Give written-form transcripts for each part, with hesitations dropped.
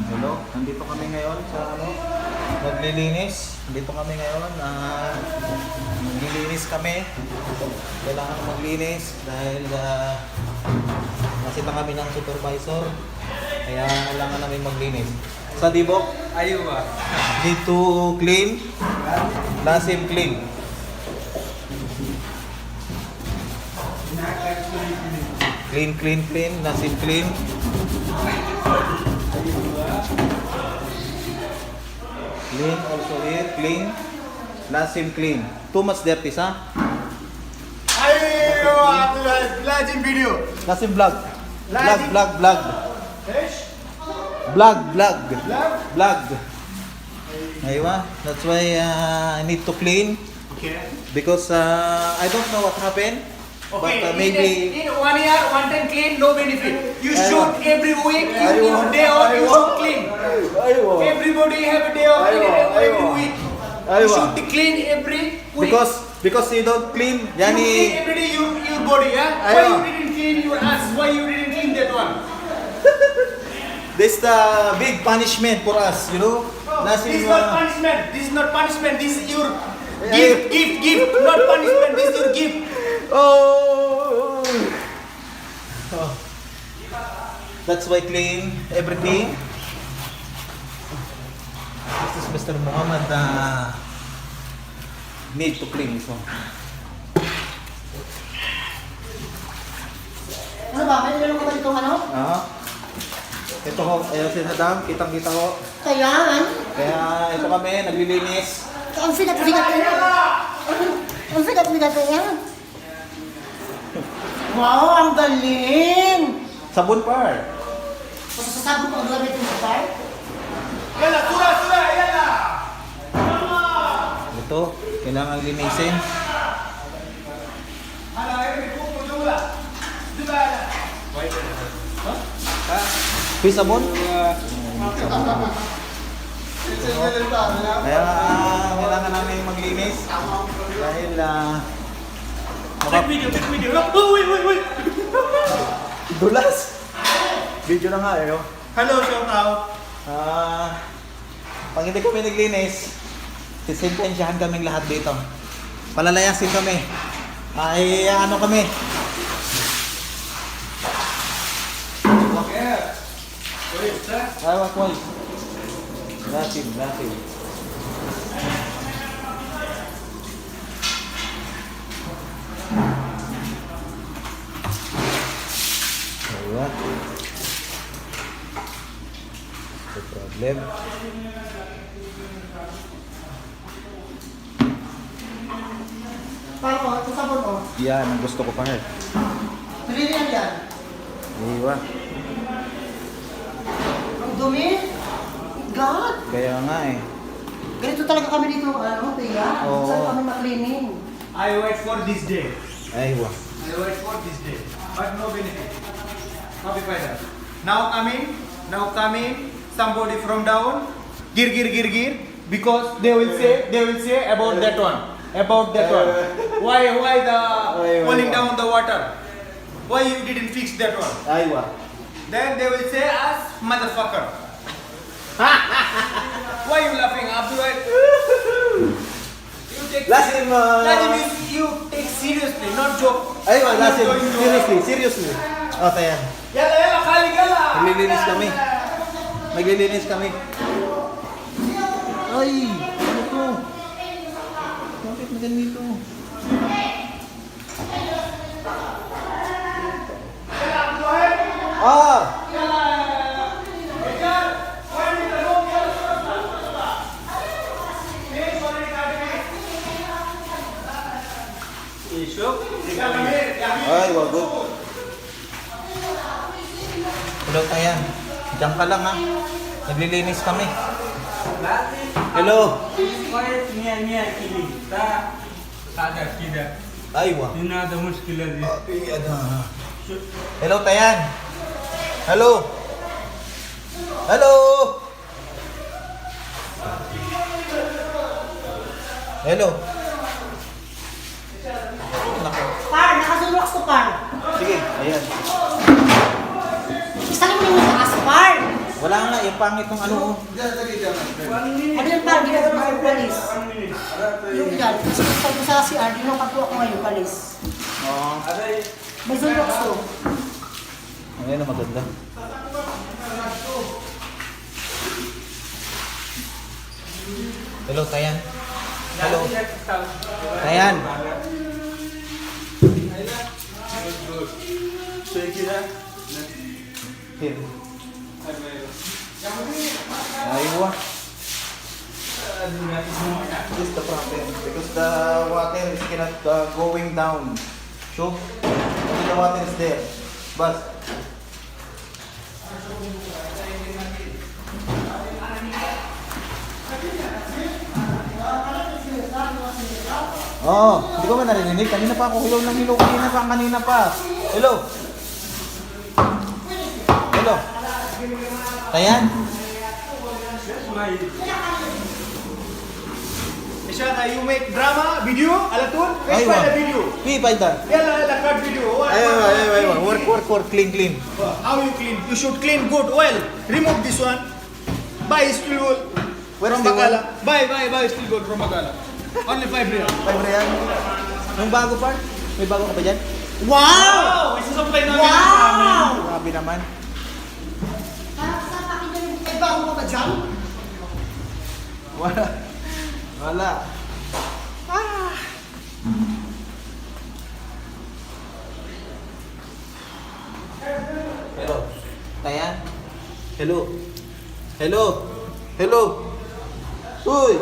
Hello, nandito kami ngayon sa naglilinis. Nandito kami ngayon, naglilinis kami. Kailangan maglinis dahil nakita kami ng supervisor. Kaya kailangan namin maglinis. Sa Dibok, Aywa. need to clean, lasim clean. Clean, lasim clean. Clean also here, clean, lasim clean. Too much dirty, sa? Aywa, lajin video. Lasim vlog. Lasim. Vlog. Vlog. Aywa, that's why I need to clean Okay. because I don't know what happened. Okay, But maybe in 1 year, 1 time clean, no benefit. You Aywa. shoot every week, Aywa. you day off, you Aywa. should clean. Aywa. Everybody have a day off Aywa. every Aywa. week. You Aywa. should clean every week. Because you don't clean, you clean yani every day your body, yeah? Why Aywa. you didn't clean your ass? Why you didn't clean that one? this the big punishment for us, you know. This is not punishment. This is not punishment. This is your gift. Not punishment. This is your gift. Oh. That's why clean everything. This is Mr. Muhammad need to clean this one. Ano ba? May nilolong ka ba ditong ano? Ito ho, ayan si Madam, kitang-kita ho. Kailangan. Kaya ito kami, naglilinis. Ang sigat-sigat na yan. Ang sigat-sigat na yan. Wow, ang galing! Sabon par. Masasasabi ko ang gamit mo sa Yalla, sura, yalla. Ito, kailangan linisin. Hala, every kuko jumla. Jumla. May sabon? Kaya kailangan namin maglinis. Dahil Take video. Oh, wait. dulas. Video na nga eh. Oh. Hello, shout out. Pag hindi kami naglinis, sisintensyahan kaming lahat dito. Palalayasin kami. Ay, ano kami. Ay, wag. Lasim. Ayan. No problem. Paano? Ito sabon o. Yan, ang gusto ko pa nga. Nalilihan yan. Iwa. Ang dumi. God! Kaya nga eh. Ganito talaga kami dito, ano, Tia? Oo. Saan kami maklining? I wait for this day. Aywa. I wait for this day. But no benefit. Happy Friday. Now coming, somebody from down, gir, because they will say about that one. Why the falling down the water? Why you didn't fix that one? Aywa. Then they will say us motherfucker. Why you laughing, Abdul? You take Lasim, you take seriously, not joke. Aywa, Not lasim. going to- Seriously. O, tayan. Yalla, khali yalla. Maglilinis kami. Ay, ano to? Bakit na ganito? Ay, wago. Hello, tayan. Diyan ka lang ha. Naglilinis kami. Hello. Aywa. Hello, tayan. Hello. Hello. Nako. Par, nakasulok ko, Par. Sige, ayan. Isang mo yung sa aspar. Wala nga, yung pangit ng ano. Ano yung parang ginagawa ko yung palis? Yung yan. Kasi pag sa CR, yun ang pagkuha ko ngayon, palis. Oo. May sunrox to. Ayun na maganda. Hello, Tayan. Hello. Tayan. Here. Aywa. This is the problem because the water is cannot going down. So, only the water is there. But oh, hindi ko ba narinig? Kanina pa ako hilaw ng hilaw. Kanina pa. Hello. Hello. Tayan. Ishana, you make drama, video, alatun, Aywa. explain the video. Paida. Yalla, the cut video. Aywa. Work. Clean. How you clean? You should clean good. Oil. Remove this one. Buy steel wool Where's from the wool? Bacala. Buy steel wool from Bacala. Only 5 real. Paida yan. Yung bago part? May bago ka ba dyan? Wow! Isusupply namin Wow! sa amin. Grabe naman. Saan pakinggan yung may bago ka ba dyan? Wala. Hello. Tayan. Hello. Uy.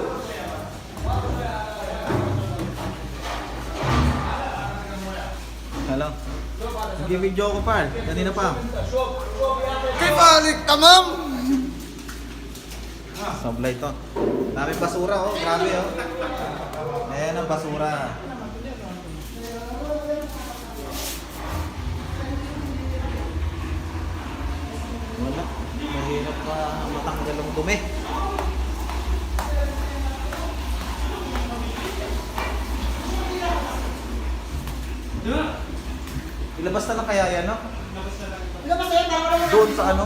Hello. Nag-video ko pa. Kanina pa. Balik, tamam! Sablay to. Daming basura oh. Grabe oh. Ayan ang basura. Wala. Mahirap pa matanggal ang dumi. Ilabas na lang kaya yan, no? Ano ba sa'yo? Parang wala Doon sa ano?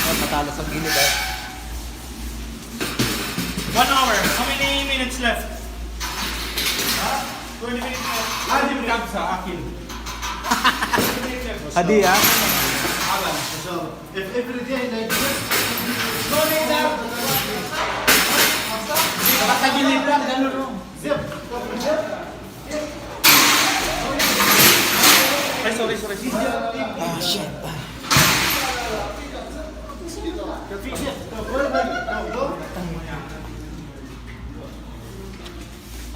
Oh, matalas ang gilid eh. 1 hour. How many minutes left? 20 minutes left. Adim kag sa akin. Hadi ah. If every day like this, no need that. Patagilid lang, ganun. Zip. Ay, sorry. Ah, shit.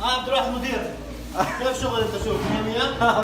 عبد الواحد مدير كيف شغل انت شوف 100